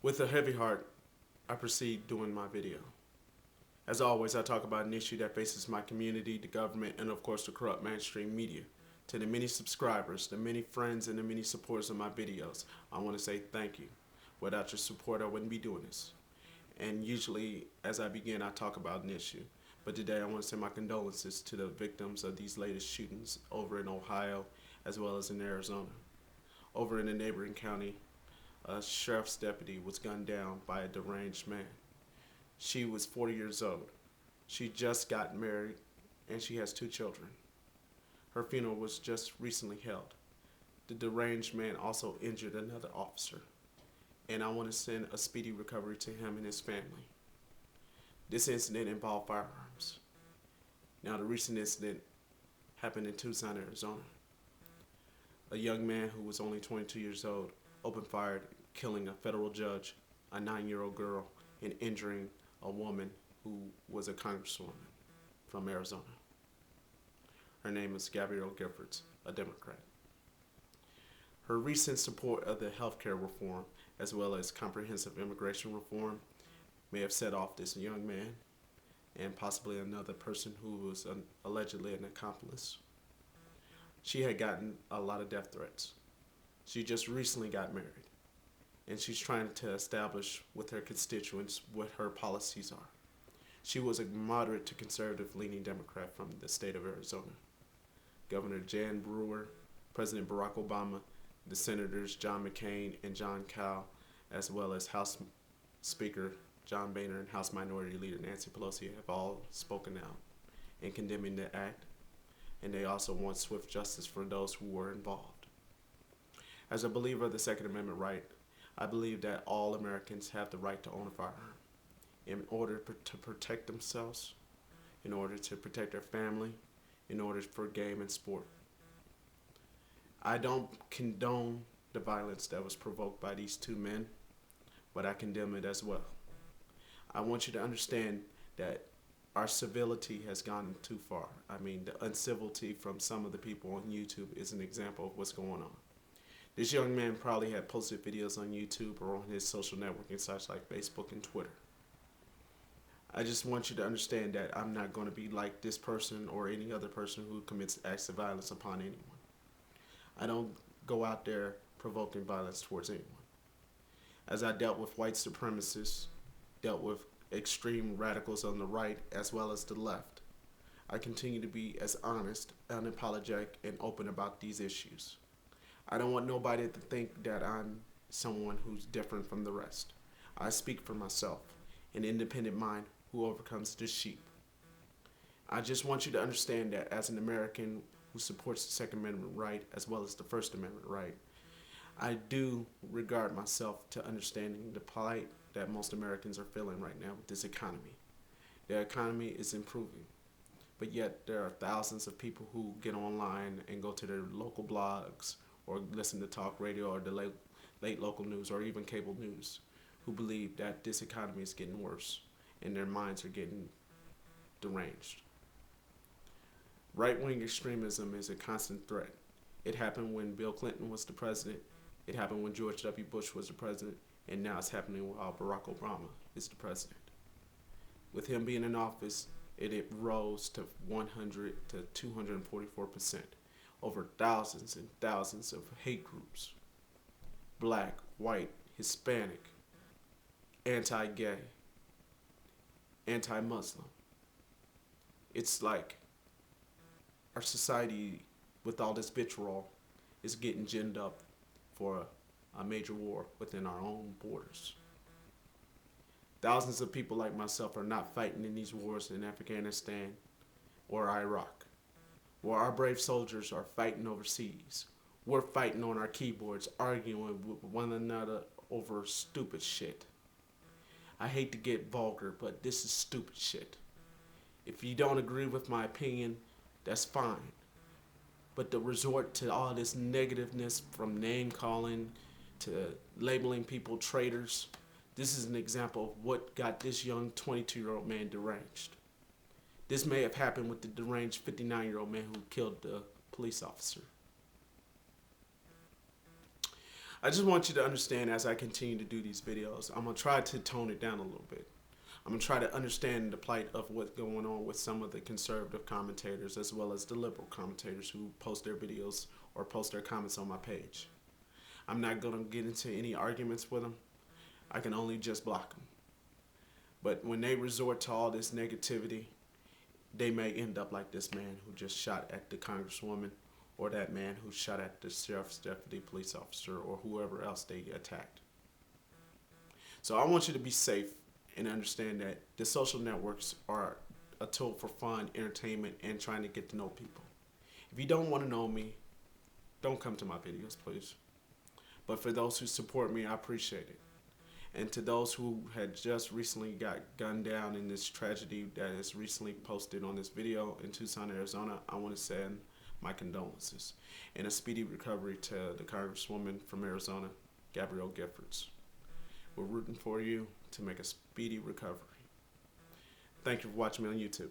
With a heavy heart, I proceed doing my video. As always, I talk about an issue that faces my community, the government, and of course the corrupt mainstream media. To the many subscribers, the many friends, and the many supporters of my videos, I want to say thank you. Without your support, I wouldn't be doing this. And usually, as I begin, I talk about an issue. But today, I want to send my condolences to the victims of these latest shootings over in Ohio, as well as in Arizona. Over in a neighboring county, a sheriff's deputy was gunned down by a deranged man. She was 40 years old. She just got married and she has 2 children. Her funeral was just recently held. The deranged man also injured another officer, and I want to send a speedy recovery to him and his family. This incident involved firearms. Now, the recent incident happened in Tucson, Arizona. A young man who was only 22 years old opened fire, killing a federal judge, a 9-year-old girl, and injuring a woman who was a congresswoman from Arizona. Her name is Gabrielle Giffords, a Democrat. Her recent support of the healthcare reform, as well as comprehensive immigration reform, may have set off this young man and possibly another person who was allegedly an accomplice. She had gotten a lot of death threats. She just recently got married, and she's trying to establish with her constituents what her policies are. She was a moderate to conservative-leaning Democrat from the state of Arizona. Governor Jan Brewer, President Barack Obama, the Senators John McCain and John Cowell, as well as House Speaker John Boehner and House Minority Leader Nancy Pelosi have all spoken out in condemning the act, and they also want swift justice for those who were involved. As a believer of the Second Amendment right, I believe that all Americans have the right to own a firearm in order to protect themselves, in order to protect their family, in order for game and sport. I don't condone the violence that was provoked by these 2 men, but I condemn it as well. I want you to understand that our civility has gone too far. I mean, the uncivility from some of the people on YouTube is an example of what's going on. This young man probably had posted videos on YouTube or on his social networking sites like Facebook and Twitter. I just want you to understand that I'm not going to be like this person or any other person who commits acts of violence upon anyone. I don't go out there provoking violence towards anyone. As I dealt with white supremacists, dealt with extreme radicals on the right as well as the left, I continue to be as honest, unapologetic, and open about these issues. I don't want nobody to think that I'm someone who's different from the rest. I speak for myself, an independent mind who overcomes the sheep. I just want you to understand that as an American who supports the Second Amendment right as well as the First Amendment right, I do regard myself to understanding the plight that most Americans are feeling right now with this economy. The economy is improving, but yet there are thousands of people who get online and go to their local blogs or listen to talk radio or the late local news or even cable news who believe that this economy is getting worse and their minds are getting deranged. Right-wing extremism is a constant threat. It happened when Bill Clinton was the president. It happened when George W. Bush was the president. And now it's happening while Barack Obama is the president. With him being in office, it rose to 100 to 244%. Over thousands and thousands of hate groups. Black, white, Hispanic, anti-gay, anti-Muslim. It's like our society, with all this vitriol, is getting ginned up for a major war within our own borders. Thousands of people like myself are not fighting in these wars in Afghanistan or Iraq, where our brave soldiers are fighting overseas. We're fighting on our keyboards, arguing with one another over stupid shit. I hate to get vulgar, but this is stupid shit. If you don't agree with my opinion, that's fine. But to resort to all this negativeness, from name calling to labeling people traitors, this is an example of what got this young 22-year-old man deranged. This may have happened with the deranged 59-year-old man who killed the police officer. I just want you to understand as I continue to do these videos, I'm going to try to tone it down a little bit. I'm going to try to understand the plight of what's going on with some of the conservative commentators as well as the liberal commentators who post their videos or post their comments on my page. I'm not going to get into any arguments with them. I can only just block them. But when they resort to all this negativity, they may end up like this man who just shot at the Congresswoman, or that man who shot at the sheriff's deputy police officer, or whoever else they attacked. So I want you to be safe and understand that the social networks are a tool for fun, entertainment, and trying to get to know people. If you don't want to know me, don't come to my videos, please. But for those who support me, I appreciate it. And to those who had just recently got gunned down in this tragedy that is recently posted on this video in Tucson, Arizona, I want to send my condolences and a speedy recovery to the Congresswoman from Arizona, Gabrielle Giffords. We're rooting for you to make a speedy recovery. Thank you for watching me on YouTube.